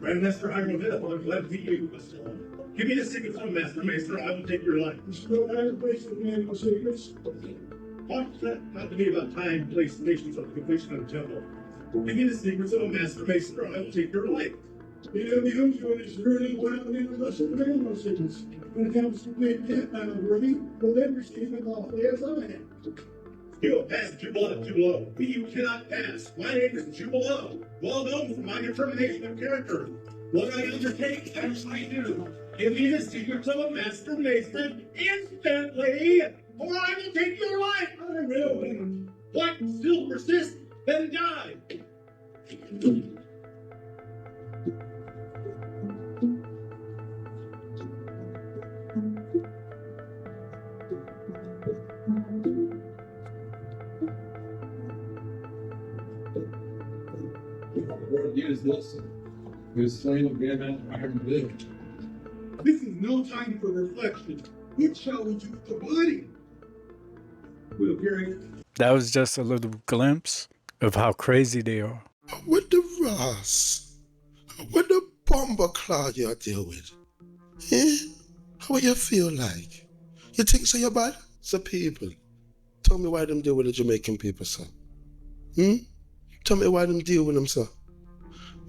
Grandmaster, I will live. I'm glad to you. Give me the secret of Master Maester, I will take your life. There's no higher place than manual secrets. Talk to me about time, place, nations of the completion of the temple. Give me the secrets of a Master Maester, I will take your life. You use one is learning well in the lesson of manual secrets. When it comes to being dead, I'm worthy, will then receive it lawfully as I am. You have passed Jubilee too low. You cannot pass. My name is Jubilee, well known for my determination of character. What I undertake, as I do. Give me the secrets of a Master Maester instantly, or I will take your life. I will. What? Still persist? Then die. The Lord used this. He was slain of Grandmaster Iron Bill. This is no time for reflection. What shall we do with the body? We'll carry it. That was just a little glimpse of how crazy they are. What the Ross? What the bomber cloud you deal with? Eh? How you feel like? You think so you're bad? So people, tell me why them deal with the Jamaican people, sir. Tell me why them deal with them, sir.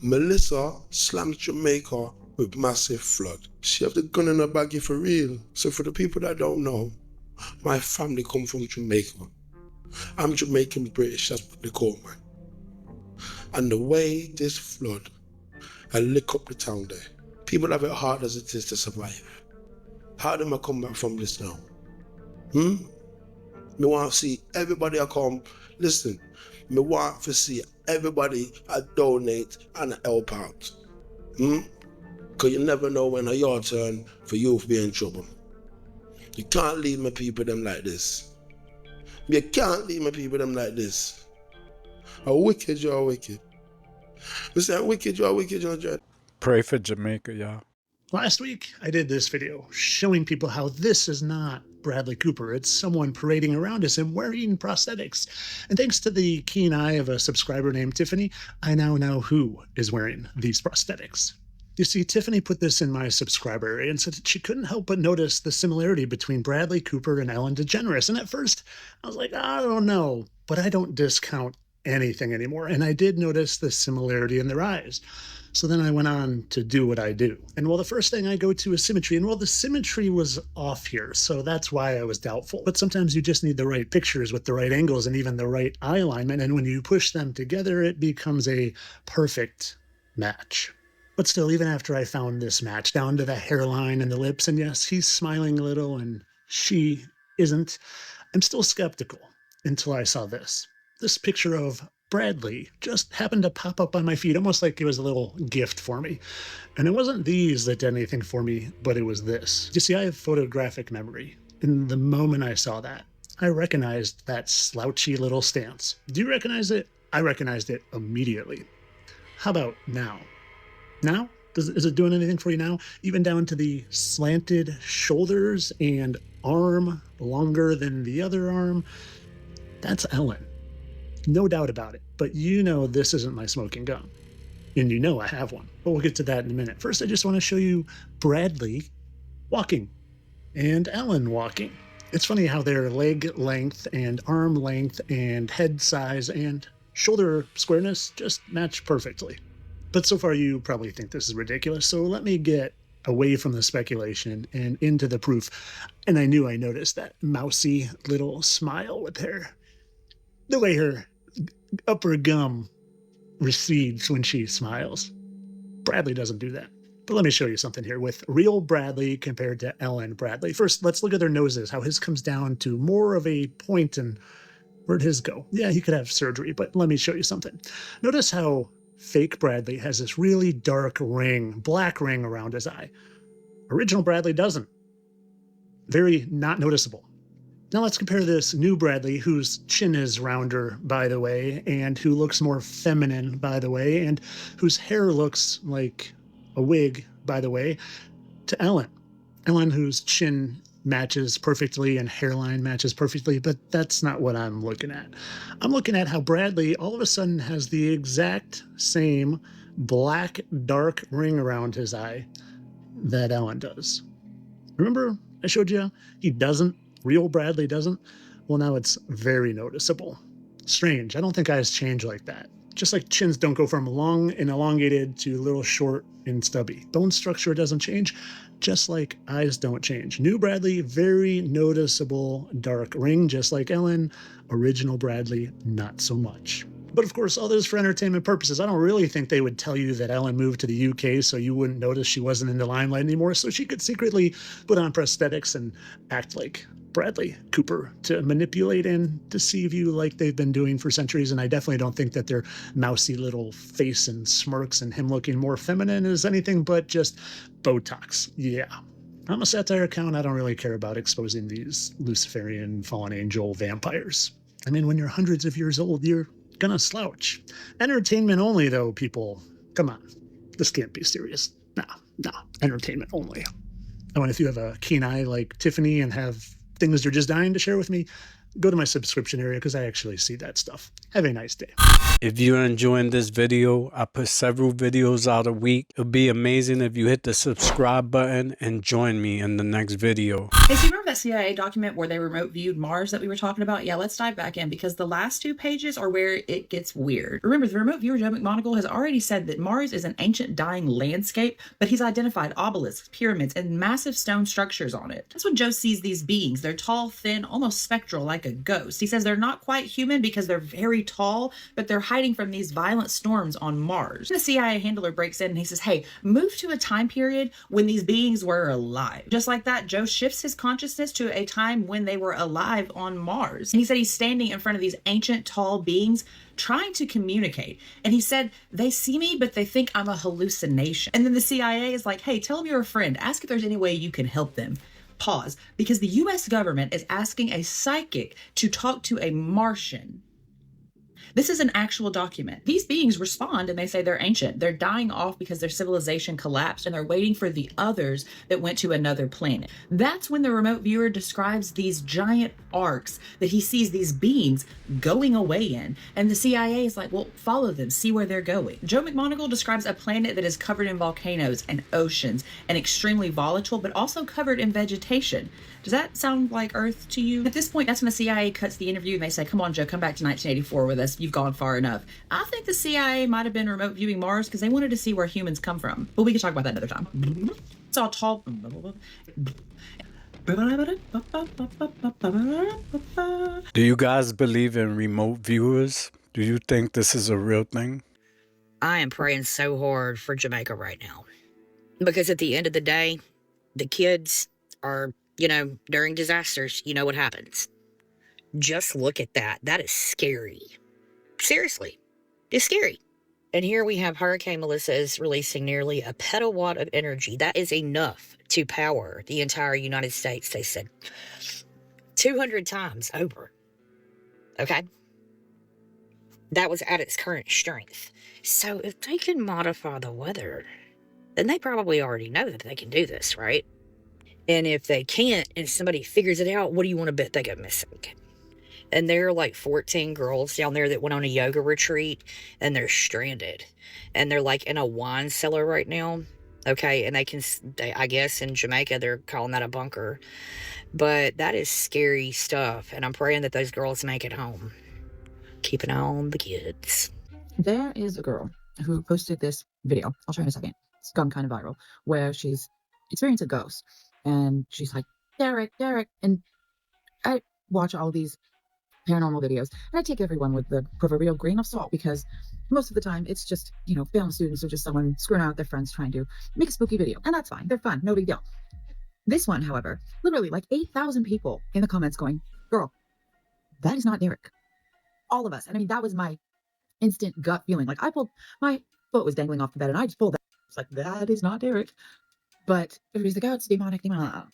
Melissa slammed Jamaica with massive flood. She have the gun in her baggie for real. So for the people that don't know, my family come from Jamaica. I'm Jamaican British, that's what they call me. And the way this flood, I lick up the town there. People have it hard as it is to survive. How do I come back from this now? Me want to see everybody I come. Listen, me want to see everybody I donate and help out. Because you never know when it's your turn for you to be in trouble. You can't leave my people them like this. You can't leave my people them like this. How wicked you are wicked. You say wicked you are wicked, you're dread. Pray for Jamaica, y'all. Last week, I did this video showing people how this is not Bradley Cooper. It's someone parading around us and wearing prosthetics. And thanks to the keen eye of a subscriber named Tiffany, I now know who is wearing these prosthetics. You see, Tiffany put this in my subscriber area and said that she couldn't help but notice the similarity between Bradley Cooper and Ellen DeGeneres. And at first, I was like, I don't know, but I don't discount anything anymore. And I did notice the similarity in their eyes. So then I went on to do what I do. And well, the first thing I go to is symmetry. And well, the symmetry was off here. So that's why I was doubtful. But sometimes you just need the right pictures with the right angles and even the right eye alignment. And when you push them together, it becomes a perfect match. But still, even after I found this match down to the hairline and the lips, and yes, he's smiling a little and she isn't, I'm still skeptical until I saw this. This picture of Bradley just happened to pop up on my feed, almost like it was a little gift for me. And it wasn't these that did anything for me, but it was this. You see, I have photographic memory. And the moment I saw that, I recognized that slouchy little stance. Do you recognize it? I recognized it immediately. How about now? Now? Is it doing anything for you now? Even down to the slanted shoulders and arm longer than the other arm? That's Ellen. No doubt about it. But you know this isn't my smoking gun. And you know I have one. But we'll get to that in a minute. First, I just want to show you Bradley walking and Ellen walking. It's funny how their leg length and arm length and head size and shoulder squareness just match perfectly. But so far you probably think this is ridiculous, so let me get away from the speculation and into the proof. And I knew I noticed that mousy little smile with her. The way her upper gum recedes when she smiles. Bradley doesn't do that. But let me show you something here with real Bradley compared to Ellen Bradley. First, let's look at their noses, how his comes down to more of a point, and where'd his go? Yeah, he could have surgery, but let me show you something. Notice how fake Bradley has this really dark ring, black ring around his eye. Original Bradley doesn't. Very not noticeable. Now let's compare this new Bradley, whose chin is rounder, by the way, and who looks more feminine, by the way, and whose hair looks like a wig, by the way, to Ellen. Ellen, whose chin matches perfectly and hairline matches perfectly, but that's not what I'm looking at. I'm looking at how Bradley all of a sudden has the exact same black dark ring around his eye that Ellen does. Remember I showed you he doesn't, real Bradley doesn't? Well, now it's very noticeable. Strange. I don't think eyes change like that. Just like chins don't go from long and elongated to a little short and stubby. Bone structure doesn't change, just like eyes don't change. New Bradley, very noticeable dark ring, just like Ellen. Original Bradley, not so much. But of course, all this for entertainment purposes. I don't really think they would tell you that Ellen moved to the UK so you wouldn't notice she wasn't in the limelight anymore, so she could secretly put on prosthetics and act like Bradley Cooper to manipulate and deceive you like they've been doing for centuries. And I definitely don't think that their mousy little face and smirks and him looking more feminine is anything but just Botox. Yeah. I'm a satire account. I don't really care about exposing these Luciferian fallen angel vampires. I mean, when you're hundreds of years old, you're gonna slouch. Entertainment only, though, people. Come on. This can't be serious. No. Entertainment only. And if you have a keen eye like Tiffany and have things you're just dying to share with me, go to my subscription area because I actually see that stuff. Have a nice day. If you're enjoying this video, I put several videos out a week. It would be amazing if you hit the subscribe button and join me in the next video. Hey, so you remember that CIA document where they remote viewed Mars that we were talking about? Yeah, let's dive back in because the last 2 pages are where it gets weird. Remember, the remote viewer Joe McMoneagle has already said that Mars is an ancient dying landscape, but he's identified obelisks, pyramids, and massive stone structures on it. That's when Joe sees these beings. They're tall, thin, almost spectral like a ghost. He says they're not quite human because they're very tall, but they're hiding from these violent storms on Mars. The CIA handler breaks in and he says, hey, move to a time period when these beings were alive. Just like that, Joe shifts his consciousness to a time when they were alive on Mars. And he said he's standing in front of these ancient tall beings trying to communicate. And he said, they see me, but they think I'm a hallucination. And then the CIA is like, hey, tell them you're a friend. Ask if there's any way you can help them. Pause, because the US government is asking a psychic to talk to a Martian. This is an actual document. These beings respond and they say they're ancient. They're dying off because their civilization collapsed and they're waiting for the others that went to another planet. That's when the remote viewer describes these giant arcs that he sees these beings going away in. And the CIA is like, well, follow them, see where they're going. Joe McMoneagle describes a planet that is covered in volcanoes and oceans and extremely volatile, but also covered in vegetation. Does that sound like Earth to you? At this point, that's when the CIA cuts the interview and they say, come on, Joe, come back to 1984 with us. You've gone far enough. I think the CIA might have been remote viewing Mars because they wanted to see where humans come from. But we can talk about that another time. It's all tall. Do you guys believe in remote viewers? Do you think this is a real thing? I am praying so hard for Jamaica right now. Because at the end of the day, the kids are, during disasters, you know what happens. Just look at that. That is scary. Seriously. It's scary. And here we have Hurricane Melissa is releasing nearly a petawatt of energy. That is enough to power the entire United States, they said. 200 times over. Okay? That was at its current strength. So if they can modify the weather, then they probably already know that they can do this, right? And if they can't, and somebody figures it out, what do you want to bet they go missing? And there are like 14 girls down there that went on a yoga retreat, and they're stranded. And they're like in a wine cellar right now. Okay, and I guess in Jamaica, they're calling that a bunker. But that is scary stuff, and I'm praying that those girls make it home. Keep an eye on the kids. There is a girl who posted this video. I'll show you in a second. It's gone kind of viral, where she's experienced a ghost. And she's like, Derek. And I watch all these paranormal videos, and I take everyone with the proverbial grain of salt, because most of the time it's just, film students or just someone screwing out with their friends trying to make a spooky video. And that's fine. They're fun. No big deal. This one, however, literally like 8,000 people in the comments going, girl, that is not Derek. All of us. And I mean, that was my instant gut feeling. Like my foot was dangling off the bed and I just pulled that. It's like, that is not Derek. But everybody's like, oh, it's demonic.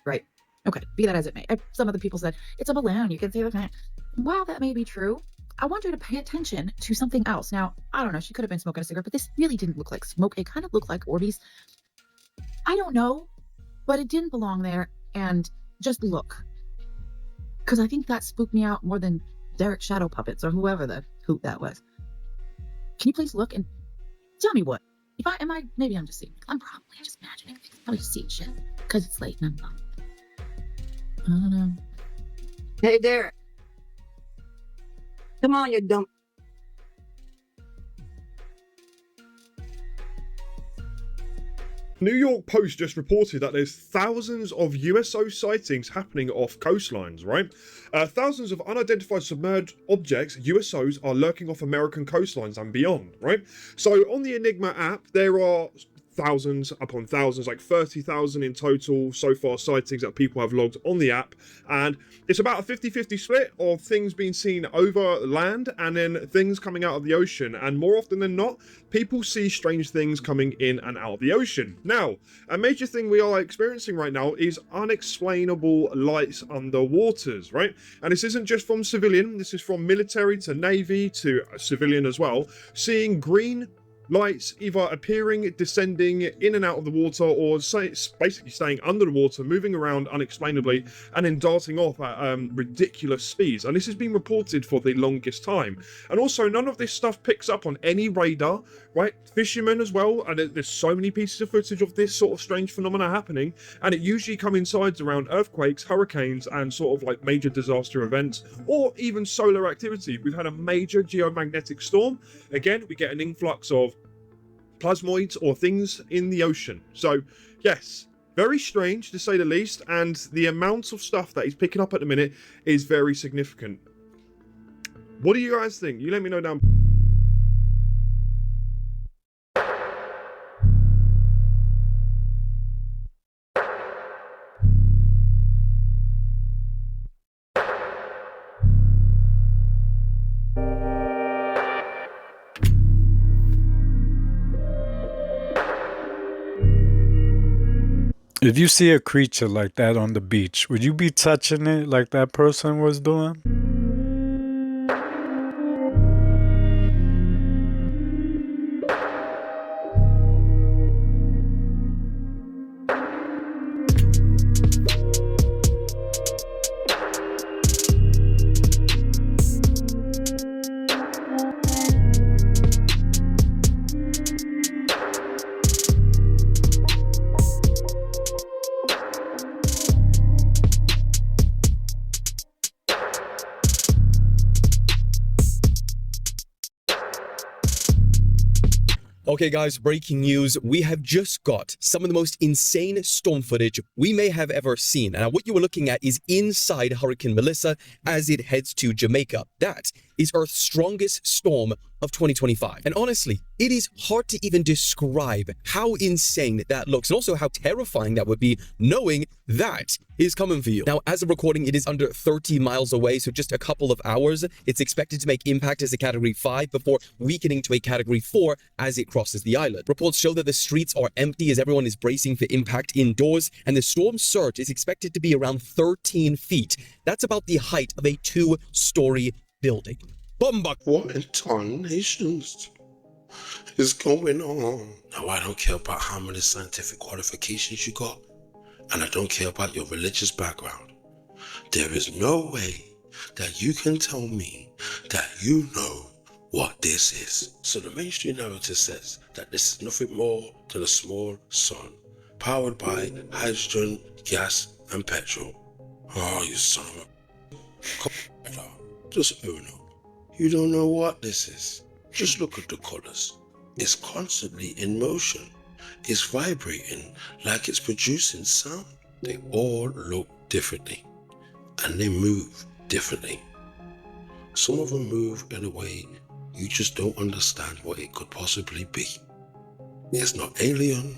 Right. Okay. Be that as it may. Some of the people said, it's a balloon. You can see the planet. While that may be true, I want you to pay attention to something else. Now, I don't know. She could have been smoking a cigarette, but this really didn't look like smoke. It kind of looked like Orbeez. I don't know, but it didn't belong there. And just look. Because I think that spooked me out more than Derek's shadow puppets or whoever the hoot that was. Can you please look and tell me what? Maybe I'm just seeing. I'm probably just imagining things. I'm probably just seeing shit. Because it's late and I'm not. I don't know. Hey, Derek. Come on, you dumb. New York Post just reported that there's thousands of USO sightings happening off coastlines, right? Thousands of unidentified submerged objects, USOs, are lurking off American coastlines and beyond, right? So on the Enigma app, there are thousands upon thousands, like 30,000 in total so far sightings that people have logged on the app, and it's about a 50-50 split of things being seen over land and then things coming out of the ocean. And more often than not, people see strange things coming in and out of the ocean. Now, a major thing we are experiencing right now is unexplainable lights underwaters, right? And this isn't just from civilian, this is from military to navy to civilian as well, seeing green lights either appearing, descending in and out of the water, or basically staying under the water, moving around unexplainably, and then darting off at ridiculous speeds. And this has been reported for the longest time. And also, none of this stuff picks up on any radar, right? Fishermen as well, and there's so many pieces of footage of this sort of strange phenomena happening, and it usually coincides around earthquakes, hurricanes, and sort of like major disaster events, or even solar activity. We've had a major geomagnetic storm. Again, we get an influx of plasmoids or things in the ocean. So yes, very strange to say the least, and the amount of stuff that he's picking up at the minute is very significant. What do you guys think? You let me know down. If you see a creature like that on the beach, would you be touching it like that person was doing? Okay guys, breaking news. We have just got some of the most insane storm footage we may have ever seen. And what you are looking at is inside Hurricane Melissa as it heads to Jamaica. That is Earth's strongest storm of 2025. And honestly, it is hard to even describe how insane that looks, and also how terrifying that would be knowing that is coming for you. Now, as of recording, it is under 30 miles away, so just a couple of hours. It's expected to make impact as a Category 5 before weakening to a Category 4 as it crosses the island. Reports show that the streets are empty as everyone is bracing for impact indoors, and the storm surge is expected to be around 13 feet. That's about the height of a 2-story building. What in tarnations is going on? Now, I don't care about how many scientific qualifications you got, and I don't care about your religious background. There is no way that you can tell me that you know what this is. So the mainstream narrative says that this is nothing more than a small sun powered by hydrogen, gas, and petrol. Oh, you son of a... Come on, just own up. You don't know what this is. Just look at the colors. It's constantly in motion. It's vibrating like it's producing sound. They all look differently, and they move differently. Some of them move in a way you just don't understand what it could possibly be. It's not alien,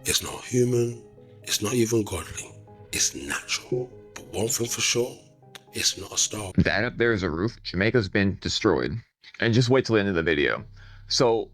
it's not human, it's not even godly. It's natural. But one thing for sure, it's not a star. That up there is a roof. Jamaica's been destroyed. And just wait till the end of the video. So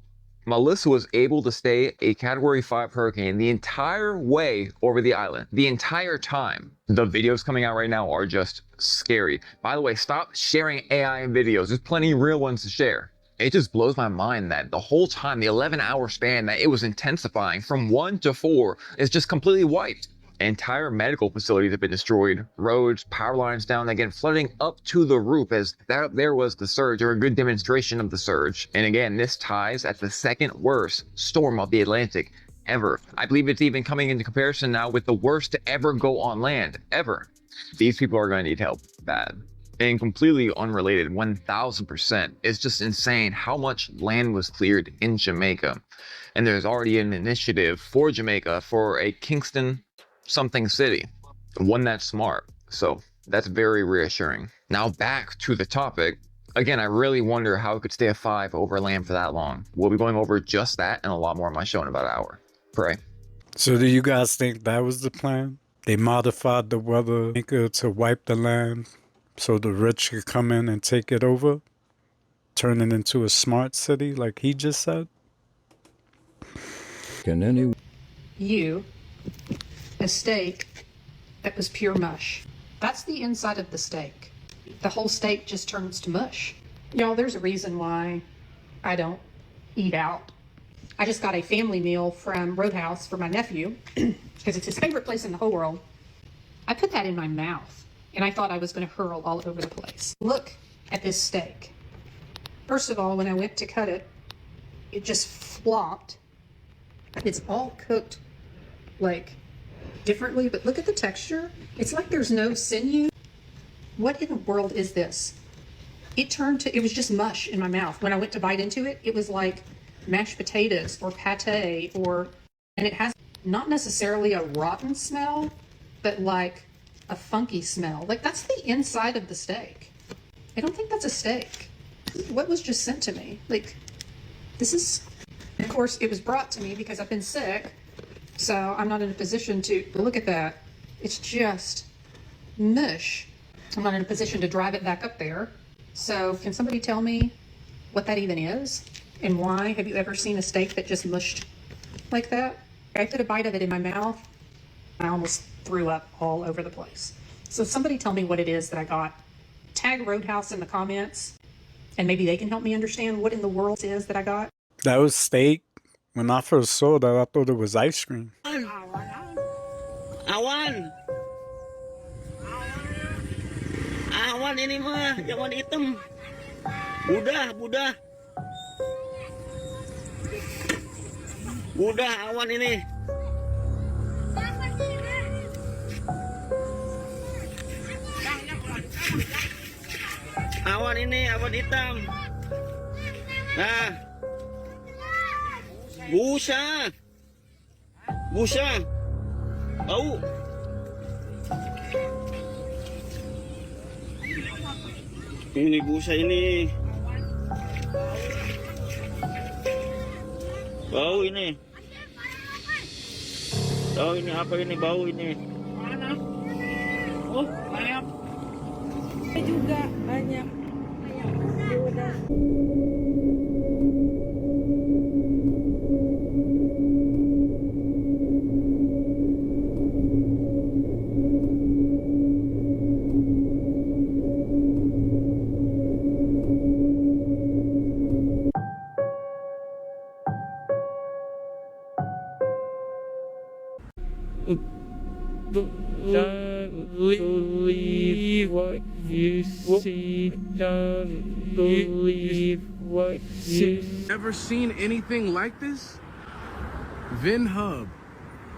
Melissa was able to stay a Category 5 hurricane the entire way over the island. The entire time. The videos coming out right now are just scary. By the way, stop sharing AI videos. There's plenty of real ones to share. It just blows my mind that the whole time, the 11-hour span that it was intensifying from 1 to 4 is just completely wiped. Entire medical facilities have been destroyed, roads, power lines down, again flooding up to the roof, as that there was the surge, or a good demonstration of the surge. And again, this ties at the second worst storm of the Atlantic ever. I believe it's even coming into comparison now with the worst to ever go on land, ever. These people are going to need help bad. And completely unrelated, 1000%. It's just insane how much land was cleared in Jamaica. And there's already an initiative for Jamaica for a Kingston something city, one that's smart. So that's very reassuring. Now back to the topic. Again, I really wonder how it could stay afloat over land for that long. We'll be going over just that and a lot more on my show in about an hour. Pray. So do you guys think that was the plan? They modified the weather to wipe the land so the rich could come in and take it over, turn it into a smart city like he just said? A steak that was pure mush. That's the inside of the steak. The whole steak just turns to mush. Y'all, there's a reason why I don't eat out. I just got a family meal from Roadhouse for my nephew because it's his favorite place in the whole world. I put that in my mouth and I thought I was going to hurl all over the place. Look at this steak. First of all, when I went to cut it, it just flopped. It's all cooked like differently, but look at the texture. It's like there's no sinew. What in the world is this? It was just mush in my mouth. When I went to bite into it, it was like mashed potatoes or pate and it has not necessarily a rotten smell, but like a funky smell. Like that's the inside of the steak. I don't think that's a steak. What was just sent to me? Like this is, of course it was brought to me because I've been sick. So I'm not in a position to look at that. It's just mush. I'm not in a position to drive it back up there. So can somebody tell me what that even is and why? Have you ever seen a steak that just mushed like that? I put a bite of it in my mouth. I almost threw up all over the place. So somebody tell me what it is that I got. Tag Roadhouse in the comments and maybe they can help me understand what in the world it is that I got. That was steak. When I first saw that, I thought it was ice cream. Awan ini mah, jangan hitam. Budah. Budah awan ini. Awan ini, awan hitam. Nah. Busa. Bau. Ini busa ini. Bau ini. Bau ini apa ini bau ini? Mana? Oh, banyak. Juga banyak. Don't believe what you see. Don't believe what you see. Ever seen anything like this? VinHub.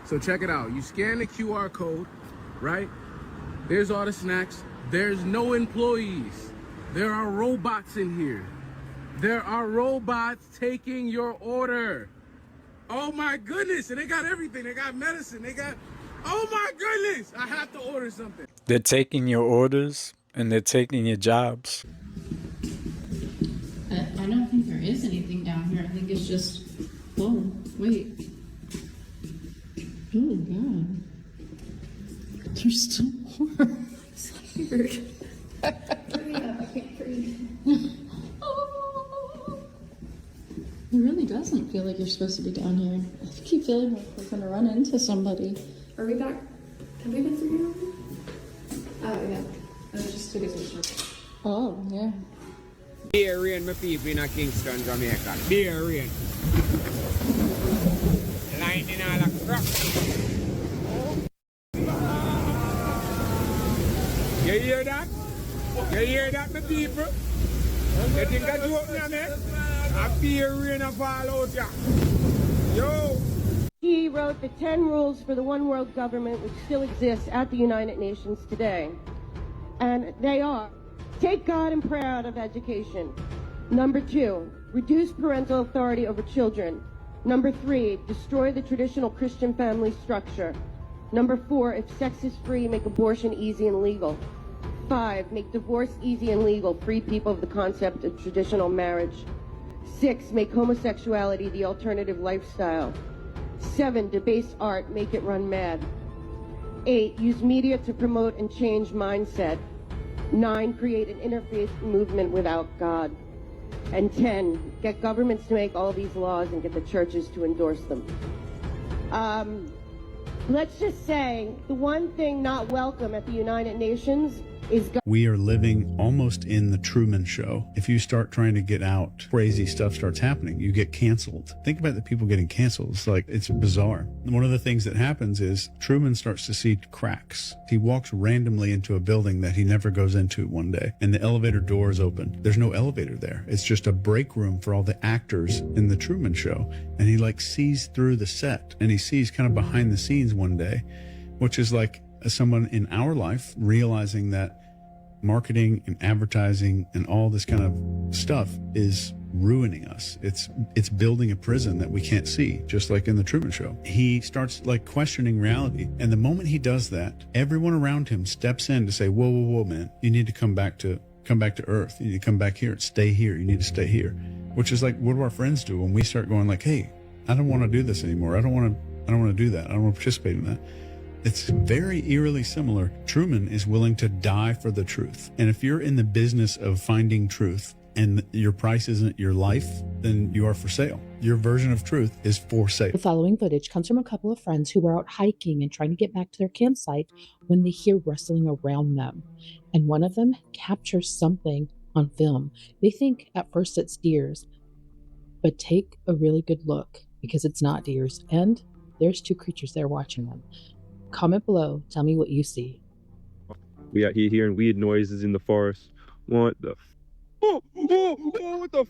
So check it out. You scan the QR code, right? There's all the snacks. There's no employees. There are robots in here. There are robots taking your order. Oh my goodness. And they got everything. They got medicine. They got... Oh my goodness! I have to order something. They're taking your orders and they're taking your jobs. I don't think there is anything down here. I think it's just... Oh, wait. Oh, God. There's still more. It's weird. I can't breathe. Oh. It really doesn't feel like you're supposed to be down here. I keep feeling like we're going to run into somebody. Are we back? Have we been through here? Oh, yeah. I just took a picture. Oh, yeah. Darien, my people in Kingston, Jamaica. Darien. Lightning all across. You hear that? You hear that, my people? You think I joke now, man? I feel rain and fall out here. Yo! He wrote the 10 rules for the one world government which still exists at the United Nations today. And they are, take God and prayer out of education. Number 2, reduce parental authority over children. Number 3, destroy the traditional Christian family structure. Number 4, if sex is free, make abortion easy and legal. 5, make divorce easy and legal, free people of the concept of traditional marriage. 6, make homosexuality the alternative lifestyle. 7, debase art, make it run mad. 8, use media to promote and change mindset. 9, create an interfaith movement without God. And 10, get governments to make all these laws and get the churches to endorse them. Let's just say the one thing not welcome at the United Nations is God. We are living almost in the Truman Show. If you start trying to get out, crazy stuff starts happening. You get canceled. Think about the people getting canceled. It's like, it's bizarre. One of the things that happens is Truman starts to see cracks. He walks randomly into a building that he never goes into one day, and the elevator door is open. There's no elevator there. It's just a break room for all the actors in the Truman Show. And he like sees through the set, and he sees kind of behind the scenes one day, which is like someone in our life realizing that marketing and advertising and all this kind of stuff is ruining us. It's building a prison that we can't see, just like in the Truman Show. He starts like questioning reality, and the moment he does that, everyone around him steps in to say, whoa, whoa, whoa, man, you need to come back to earth. You need to come back here and stay here. You need to stay here. Which is like, what do our friends do when we start going like, hey, I don't want to do this anymore. I don't want to do that. I don't want to participate in that. It's very eerily similar. Truman is willing to die for the truth. And if you're in the business of finding truth and your price isn't your life, then you are for sale. Your version of truth is for sale. The following footage comes from a couple of friends who were out hiking and trying to get back to their campsite when they hear rustling around them. And one of them captures something on film. They think at first it's deers, but take a really good look because it's not deers. And there's two creatures there watching them. Comment below, tell me what you see. We out here hearing weird noises in the forest. What the what the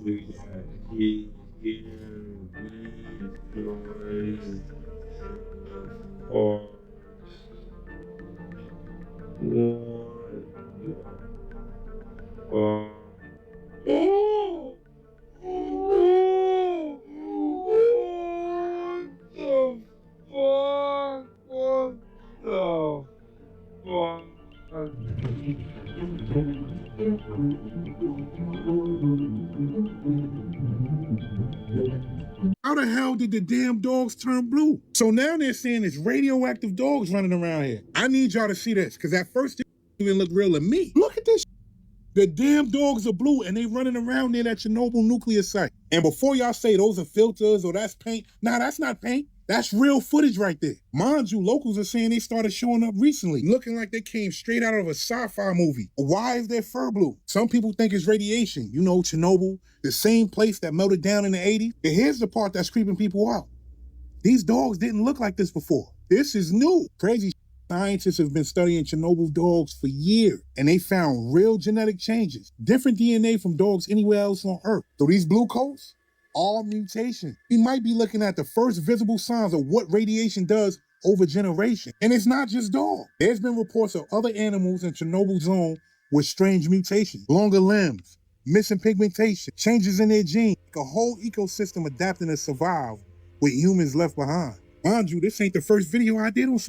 we out here hearing weird noises in the forest. How the hell did the damn dogs turn blue? So now they're saying it's radioactive dogs running around here. I need y'all to see this, because at first it didn't look real to me. Look at this. The damn dogs are blue and they running around near that Chernobyl nuclear site. And before y'all say those are filters or that's paint, nah, that's not paint. That's real footage right there. Mind you, locals are saying they started showing up recently, looking like they came straight out of a sci-fi movie. Why is their fur blue? Some people think it's radiation. You know, Chernobyl, the same place that melted down in the 80s. And here's the part that's creeping people out. These dogs didn't look like this before. This is new. Crazy. Scientists have been studying Chernobyl dogs for years, and they found real genetic changes, different DNA from dogs anywhere else on Earth. So these blue coats, all mutations. We might be looking at the first visible signs of what radiation does over generations. And it's not just dogs. There's been reports of other animals in Chernobyl zone with strange mutations, longer limbs, missing pigmentation, changes in their genes, a whole ecosystem adapting to survive with humans left behind. Mind you, this ain't the first video I did on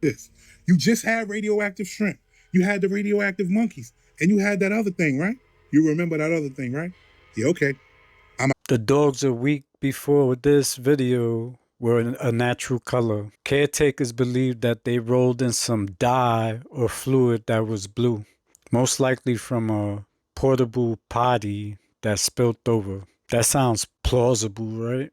this. You just had radioactive shrimp. You had the radioactive monkeys. And you had that other thing, right? You remember that other thing, right? Yeah, okay. The dogs a week before this video were a natural color. Caretakers believed that they rolled in some dye or fluid that was blue, most likely from a portable potty that spilt over. That sounds plausible, right?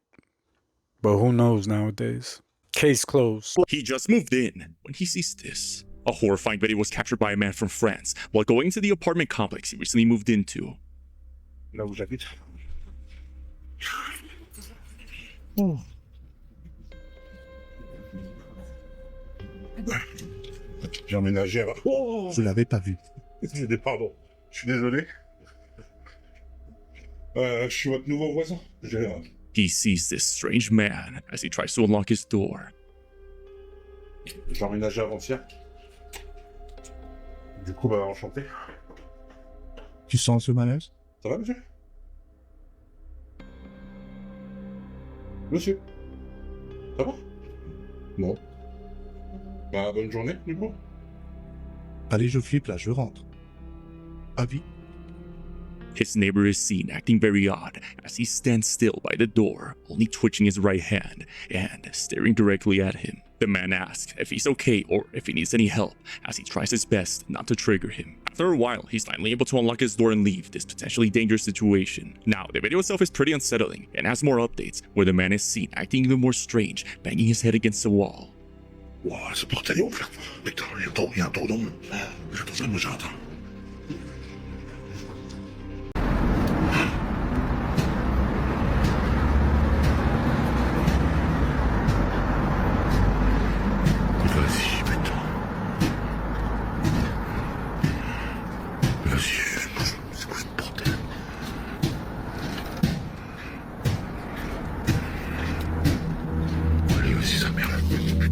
But who knows nowadays? Case closed. He just moved in when he sees this. A horrifying video was captured by a man from France while going to the apartment complex he recently moved into. Là où j'habite. Oh. J'ai emménagé à... Oh, je l'avais pas vu. Pardon, je suis désolé. Je suis votre nouveau voisin. He sees this strange man as he tries to unlock his door. J'ai emménagé avant-hier. Du coup, bah, enchanté. Tu sens ce malaise? Ça va, monsieur? Monsieur? Ça va? Bon. Bah, bonne journée, du coup. Allez, je flippe là, je rentre. Avis? His neighbor is seen acting very odd as he stands still by the door, only twitching his right hand and staring directly at him. The man asks if he's okay or if he needs any help as he tries his best not to trigger him. After a while, he's finally able to unlock his door and leave this potentially dangerous situation. Now, the video itself is pretty unsettling and has more updates where the man is seen acting even more strange, banging his head against the wall. Wow, ce portail est ouvert. Putain, il y a un tour d'homme. J'attends. Vas-y, putain. Vas-y, c'est quoi ce bordel? Allez, vas-y, sa mère.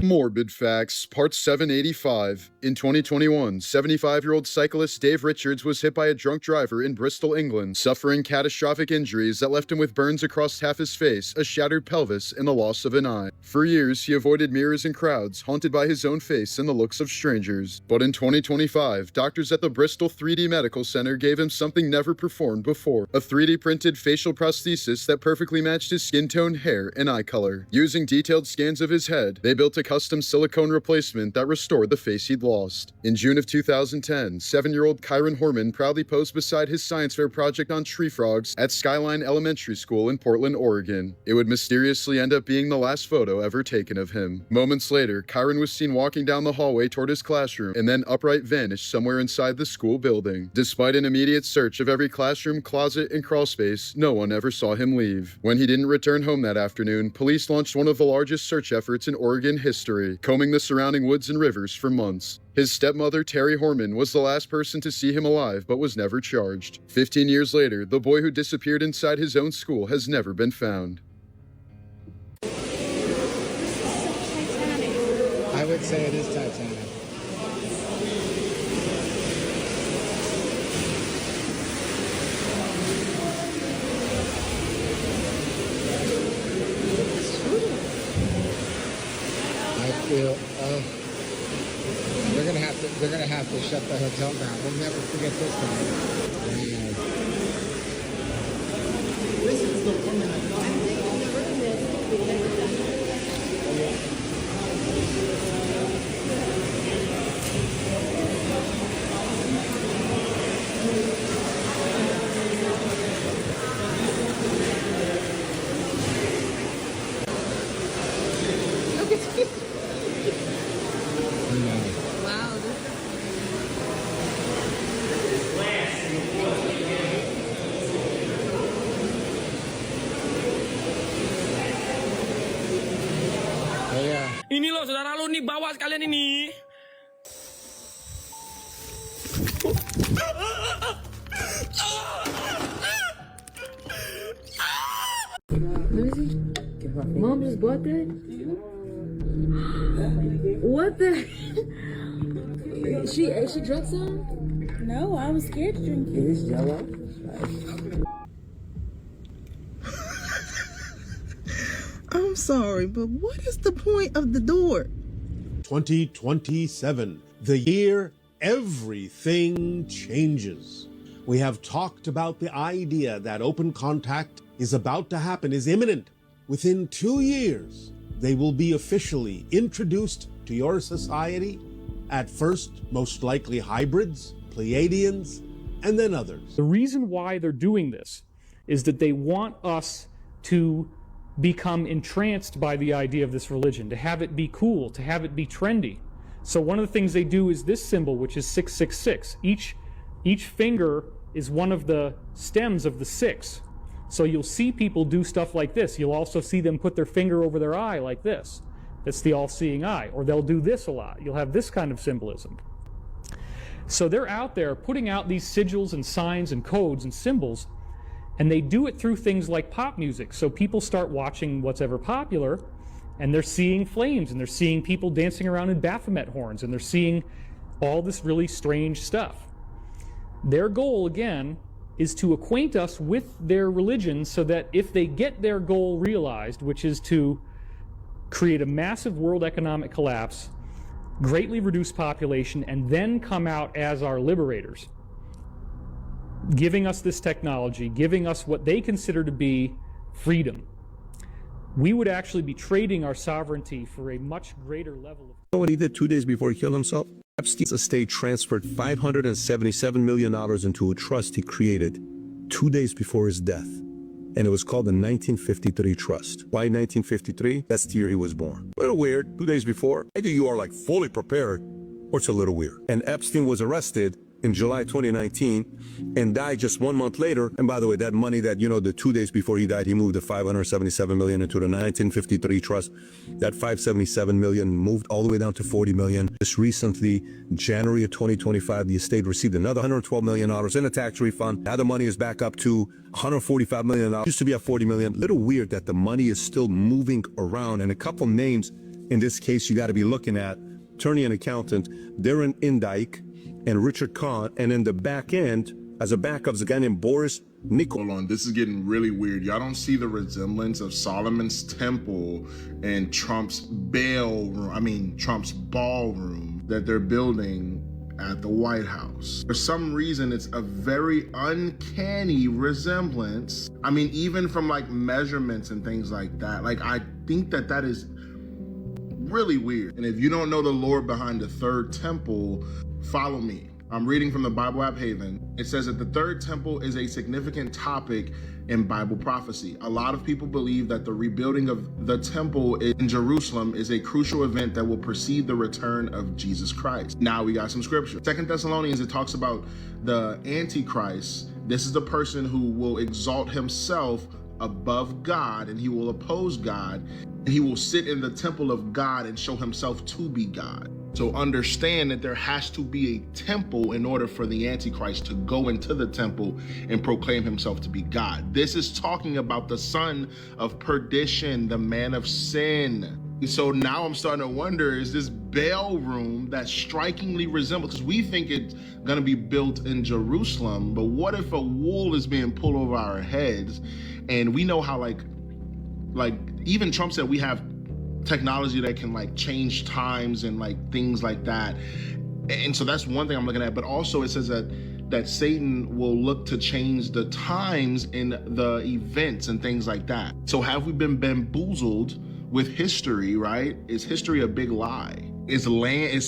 Morbid Facts, Part 785. In 2021, 75-year-old cyclist Dave Richards was hit by a drunk driver in Bristol, England, suffering catastrophic injuries that left him with burns across half his face, a shattered pelvis, and the loss of an eye. For years, he avoided mirrors and crowds, haunted by his own face and the looks of strangers. But in 2025, doctors at the Bristol 3D Medical Center gave him something never performed before, a 3D printed facial prosthesis that perfectly matched his skin tone, hair, and eye color. Using detailed scans of his head, they built a custom silicone replacement that restored the face he'd lost. In June of 2010, 7-year-old Kyron Horman proudly posed beside his science fair project on tree frogs at Skyline Elementary School in Portland, Oregon. It would mysteriously end up being the last photo ever taken of him. Moments later, Kyron was seen walking down the hallway toward his classroom and then upright vanished somewhere inside the school building. Despite an immediate search of every classroom, closet, and crawl space, no one ever saw him leave. When he didn't return home that afternoon, police launched one of the largest search efforts in Oregon history, combing the surrounding woods and rivers for months. His stepmother, Terry Horman, was the last person to see him alive but was never charged. 15 years later, the boy who disappeared inside his own school has never been found. I would say it is Titanic. I feel they're gonna have to shut the hotel down. We'll never forget this time. This is the woman I thought. Ini loh saudara lu nih, bawa sekalian ini. Mom just bought that? What the? She drank some? No, I was scared to drink it. It's Jello. I'm sorry, but what is the point of the door? 2027, the year everything changes. We have talked about the idea that open contact is about to happen, is imminent. Within 2 years, they will be officially introduced to your society. At first, most likely hybrids, Pleiadians, and then others. The reason why they're doing this is that they want us to become entranced by the idea of this religion, to have it be cool, to have it be trendy. So one of the things they do is this symbol, which is 666. Each finger is one of the stems of the 6. So you'll see people do stuff like this. You'll also see them put their finger over their eye like this. That's the all-seeing eye. Or they'll do this a lot. You'll have this kind of symbolism. So they're out there putting out these sigils and signs and codes and symbols, and they do it through things like pop music. So people start watching what's ever popular, and they're seeing flames, and they're seeing people dancing around in Baphomet horns, and they're seeing all this really strange stuff. Their goal, again, is to acquaint us with their religion so that if they get their goal realized, which is to create a massive world economic collapse, greatly reduce population, and then come out as our liberators, giving us this technology, giving us what they consider to be freedom, we would actually be trading our sovereignty for a much greater level of... You know what he did 2 days before he killed himself? Epstein's estate transferred $577 million into a trust he created 2 days before his death. And it was called the 1953 Trust. Why 1953? That's the year he was born. A little weird, 2 days before. Either you are like fully prepared, or it's a little weird. And Epstein was arrested in July 2019 and died just 1 month later. And by the way, that money that, you know, the 2 days before he died, he moved the $577 million into the 1953 Trust. That $577 million moved all the way down to $40 million. Just recently, January of 2025, the estate received another $112 million in a tax refund. Now the money is back up to $145 million. Used to be at $40 million. Little weird that the money is still moving around. And a couple names in this case you got to be looking at: attorney and accountant Darren Indike and Richard Kahn, and in the back end, as a backup, is a guy named Boris Nicol. Hold on, this is getting really weird. Y'all don't see the resemblance of Solomon's temple and Trump's Trump's ballroom that they're building at the White House. For some reason, it's a very uncanny resemblance. I mean, even from like measurements and things like that. Like, I think that that is really weird. And if you don't know the lore behind the third temple, follow me. I'm reading from the Bible app Haven. It says that the third temple is a significant topic in Bible prophecy. A lot of people believe that the rebuilding of the temple in Jerusalem is a crucial event that will precede the return of Jesus Christ. Now we got some scripture. 2 Thessalonians, it talks about the Antichrist. This is the person who will exalt himself above God, and he will oppose God. He will sit in the temple of God and show himself to be God. So understand that there has to be a temple in order for the Antichrist to go into the temple and proclaim himself to be God. This is talking about the son of perdition, the man of sin. And so now I'm starting to wonder, is this Baal room that strikingly resembles, because we think it's gonna be built in Jerusalem, but what if a wool is being pulled over our heads? And we know how like even Trump said we have technology that can like change times and like things like that. And so that's one thing I'm looking at, but also it says that Satan will look to change the times in the events and things like that. So have we been bamboozled with history, right? Is history a big lie? Is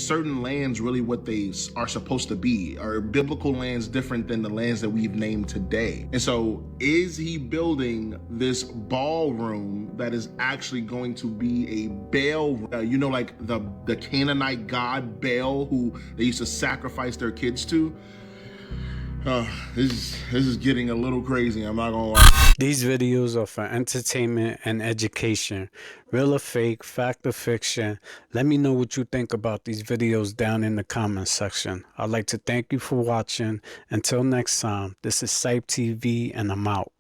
certain lands really what they are supposed to be? Are biblical lands different than the lands that we've named today? And so is he building this ballroom that is actually going to be a Baal, like the Canaanite god Baal, who they used to sacrifice their kids to? This is getting a little crazy, I'm not gonna lie. These videos are for entertainment and education. Real or fake, fact or fiction. Let me know what you think about these videos down in the comments section. I'd like to thank you for watching. Until next time, this is CYPTV and I'm out.